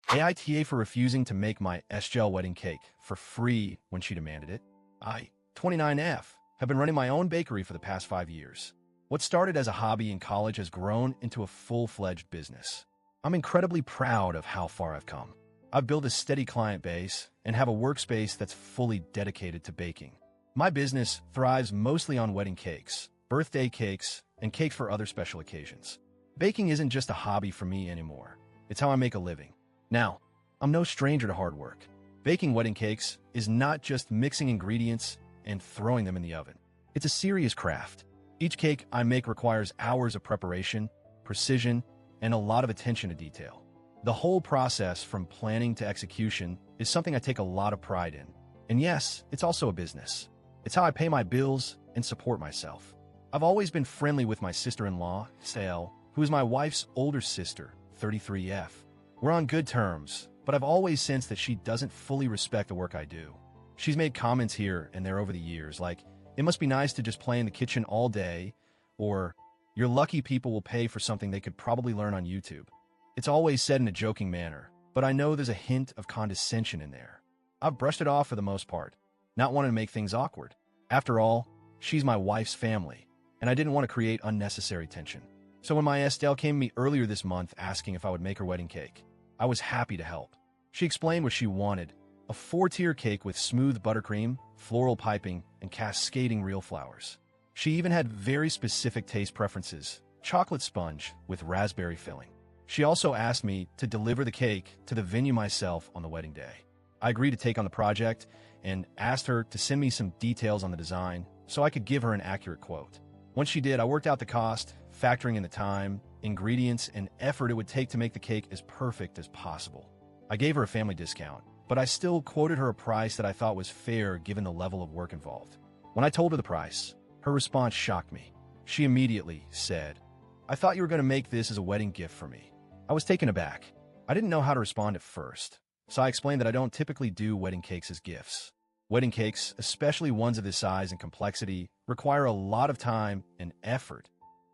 AITA for refusing to make my SGL wedding cake for free when she demanded it. I, 29F, have been running my own bakery for the past 5 years. What started as a hobby in college has grown into a full-fledged business. I'm incredibly proud of how far I've come. I've built a steady client base and have a workspace that's fully dedicated to baking. My business thrives mostly on wedding cakes, birthday cakes, and cakes for other special occasions. Baking isn't just a hobby for me anymore. It's how I make a living. Now, I'm no stranger to hard work. Baking wedding cakes is not just mixing ingredients and throwing them in the oven. It's a serious craft. Each cake I make requires hours of preparation, precision, and a lot of attention to detail. The whole process from planning to execution is something I take a lot of pride in. And yes, it's also a business. It's how I pay my bills and support myself. I've always been friendly with my sister-in-law, SIL, who is my wife's older sister, 33F. We're on good terms, but I've always sensed that she doesn't fully respect the work I do. She's made comments here and there over the years, like, it must be nice to just play in the kitchen all day, or, you're lucky people will pay for something they could probably learn on YouTube. It's always said in a joking manner, but I know there's a hint of condescension in there. I've brushed it off for the most part, not wanting to make things awkward. After all, she's my wife's family, and I didn't want to create unnecessary tension. So when my Estelle came to me earlier this month asking if I would make her wedding cake, I was happy to help. She explained what she wanted: a 4-tier cake with smooth buttercream, floral piping, and cascading real flowers. She even had very specific taste preferences: chocolate sponge with raspberry filling. She also asked me to deliver the cake to the venue myself on the wedding day. I agreed to take on the project and asked her to send me some details on the design so I could give her an accurate quote. Once she did, I worked out the cost, factoring in the time, ingredients, and effort it would take to make the cake as perfect as possible. I gave her a family discount, but I still quoted her a price that I thought was fair given the level of work involved. When I told her the price, her response shocked me. She immediately said, "I thought you were going to make this as a wedding gift for me." I was taken aback. I didn't know how to respond at first, so I explained that I don't typically do wedding cakes as gifts. Wedding cakes, especially ones of this size and complexity, require a lot of time and effort,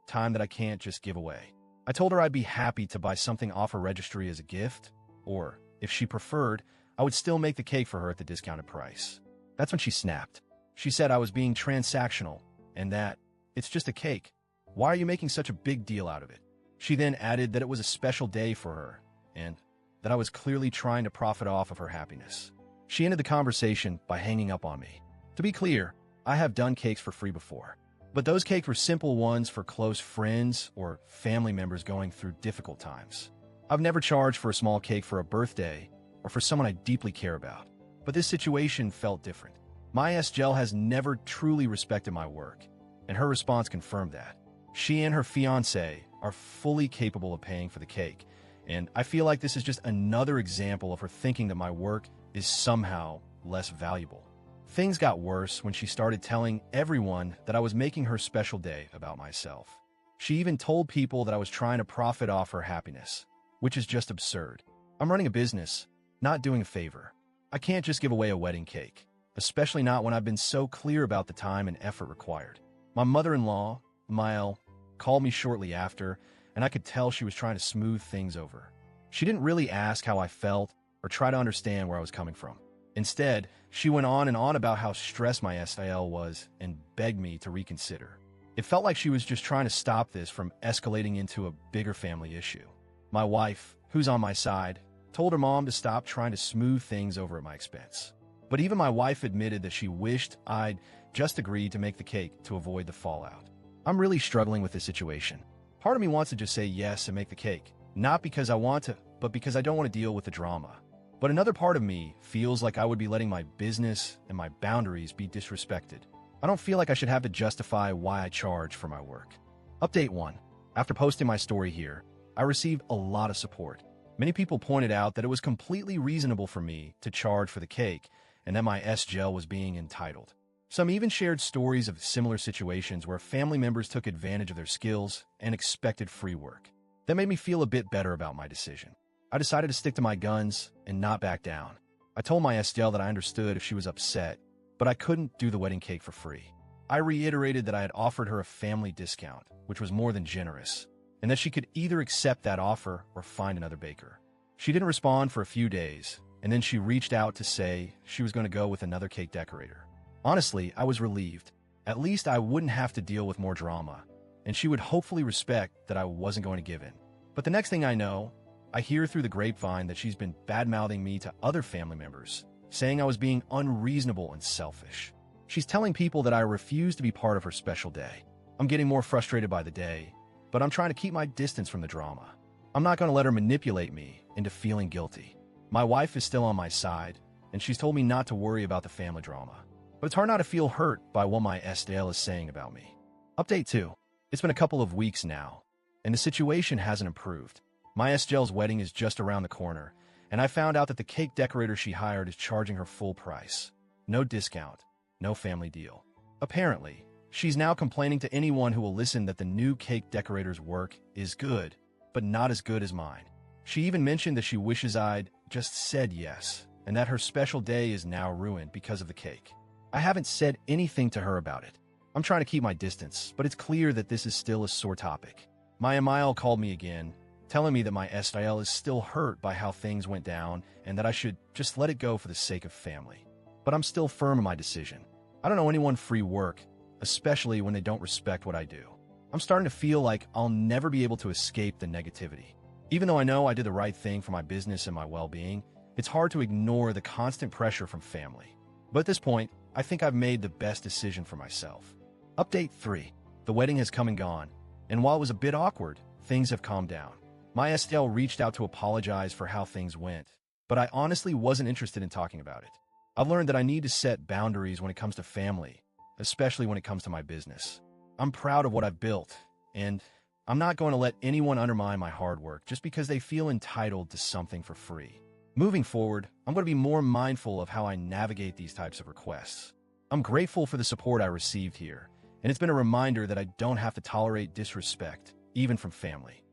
time that I can't just give away. I told her I'd be happy to buy something off her registry as a gift, or, if she preferred, I would still make the cake for her at the discounted price. That's when she snapped. She said I was being transactional, and that, it's just a cake. Why are you making such a big deal out of it? She then added that it was a special day for her, and that I was clearly trying to profit off of her happiness. She ended the conversation by hanging up on me. To be clear, I have done cakes for free before, but those cakes were simple ones for close friends or family members going through difficult times. I've never charged for a small cake for a birthday or for someone I deeply care about, but this situation felt different. My SGL has never truly respected my work, and her response confirmed that. She and her fiancé are fully capable of paying for the cake, and I feel like this is just another example of her thinking that my work is somehow less valuable. Things got worse when she started telling everyone that I was making her special day about myself. She even told people that I was trying to profit off her happiness, which is just absurd. I'm running a business, not doing a favor. I can't just give away a wedding cake, especially not when I've been so clear about the time and effort required. My mother-in-law, Mael, called me shortly after, and I could tell she was trying to smooth things over. She didn't really ask how I felt or try to understand where I was coming from. Instead, she went on and on about how stressed my SIL was and begged me to reconsider. It felt like she was just trying to stop this from escalating into a bigger family issue. My wife, who's on my side, told her mom to stop trying to smooth things over at my expense. But even my wife admitted that she wished I'd just agreed to make the cake to avoid the fallout. I'm really struggling with this situation. Part of me wants to just say yes and make the cake, not because I want to, but because I don't want to deal with the drama. But another part of me feels like I would be letting my business and my boundaries be disrespected. I don't feel like I should have to justify why I charge for my work. Update 1. After posting my story here, I received a lot of support. Many people pointed out that it was completely reasonable for me to charge for the cake and that my SGL was being entitled. Some even shared stories of similar situations where family members took advantage of their skills and expected free work. That made me feel a bit better about my decision. I decided to stick to my guns and not back down. I told my SGL that I understood if she was upset, but I couldn't do the wedding cake for free. I reiterated that I had offered her a family discount, which was more than generous, and that she could either accept that offer or find another baker. She didn't respond for a few days, and then she reached out to say she was going to go with another cake decorator. Honestly, I was relieved. At least I wouldn't have to deal with more drama, and she would hopefully respect that I wasn't going to give in. But the next thing I know, I hear through the grapevine that she's been bad-mouthing me to other family members, saying I was being unreasonable and selfish. She's telling people that I refuse to be part of her special day. I'm getting more frustrated by the day, but I'm trying to keep my distance from the drama. I'm not going to let her manipulate me into feeling guilty. My wife is still on my side, and she's told me not to worry about the family drama. But it's hard not to feel hurt by what my SIL is saying about me. Update 2. It's been a couple of weeks now, and the situation hasn't improved. My SIL's wedding is just around the corner, and I found out that the cake decorator she hired is charging her full price. No discount, no family deal. Apparently, she's now complaining to anyone who will listen that the new cake decorator's work is good, but not as good as mine. She even mentioned that she wishes I'd just said yes, and that her special day is now ruined because of the cake. I haven't said anything to her about it. I'm trying to keep my distance, but it's clear that this is still a sore topic. My MIL called me again, telling me that my SIL is still hurt by how things went down and that I should just let it go for the sake of family. But I'm still firm in my decision. I don't know anyone free work, especially when they don't respect what I do. I'm starting to feel like I'll never be able to escape the negativity. Even though I know I did the right thing for my business and my well-being, it's hard to ignore the constant pressure from family. But at this point, I think I've made the best decision for myself. Update 3. The wedding has come and gone, and while it was a bit awkward, things have calmed down. My SIL reached out to apologize for how things went, but I honestly wasn't interested in talking about it. I've learned that I need to set boundaries when it comes to family, especially when it comes to my business. I'm proud of what I've built, and I'm not going to let anyone undermine my hard work just because they feel entitled to something for free. Moving forward, I'm going to be more mindful of how I navigate these types of requests. I'm grateful for the support I received here, and it's been a reminder that I don't have to tolerate disrespect, even from family.